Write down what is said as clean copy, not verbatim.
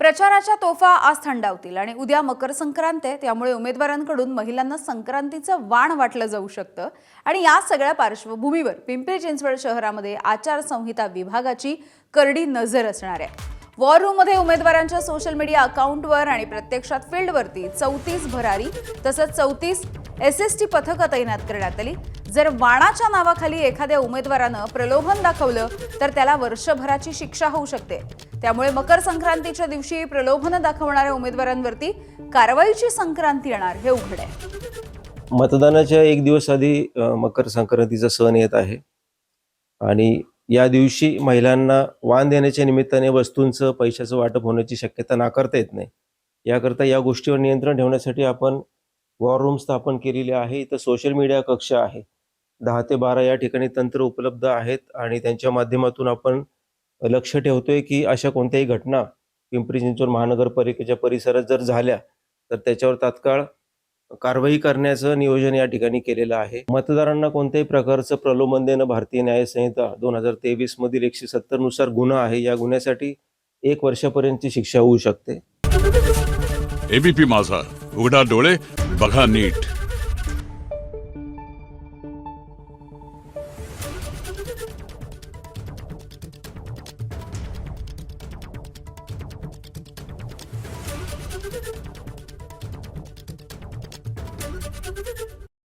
प्रचाराच्या तोफा आज थंडावतील आणि उद्या मकर संक्रांत आहे, त्यामुळे उमेदवारांकडून महिलांना संक्रांतीचं वाण वाटलं जाऊ शकतं। आणि या सगळ्या पार्श्वभूमीवर पिंपरी चिंचवड शहरामध्ये आचारसंहिता विभागाची करडी नजर असणार आहे। वॉर रूम मध्ये उमेदवारांच्या सोशल मीडिया अकाउंटवर आणि प्रत्यक्षात फील्डवरती 34 भरारी तसंच 34 SST पथकं तैनात करण्यात आली। जर वाणाच्या नावाखाली एखाद्या उमेदवारानं प्रलोभन दाखवलं तर त्याला वर्षभराची शिक्षा होऊ शकते। त्यामुळे मकर संक्रांतीच्या दिवशी प्रलोभन दाखवणाऱ्या उमेदवारांवरती कारवाईची संक्रांती येणार हे उघड आहे। मतदानाच्या एक दिवस आधी मकर संक्रांतीचा सण येत आहे आणि या दिवशी महिलांना वाण देण्याच्या निमित्ताने वस्तूंचं पैशाचं वाटप होण्याची शक्यता नाकारता येत नाही। याकरता या गोष्टीवर नियंत्रण ठेवण्यासाठी आपण वॉर रूम स्थापन केलेली आहे। इथं सोशल मीडिया कक्ष आहे, 10 ते 12 या ठिकाणी तंत्र उपलब्ध आहेत आणि त्यांच्या माध्यमातून आपण लक्ष ठेवतोय की अशा कोणत्याही घटना पिंपरी चिंचवड महानगरपालिकेच्या परिसरात जर झाल्या तर त्याच्यावर तात्काळ कारवाई करण्याचं नियोजन या ठिकाणी केलेलं आहे। मतदारांना कोणत्याही प्रकारचं प्रलोभन देणं भारतीय न्याय संहिता 2023 मधील 170 नुसार गुन्हा आहे। या गुन्ह्यासाठी 1 वर्षापर्यंतची शिक्षा होऊ शकते। एबीपी माझा, उघडा डोळे बघा नीट।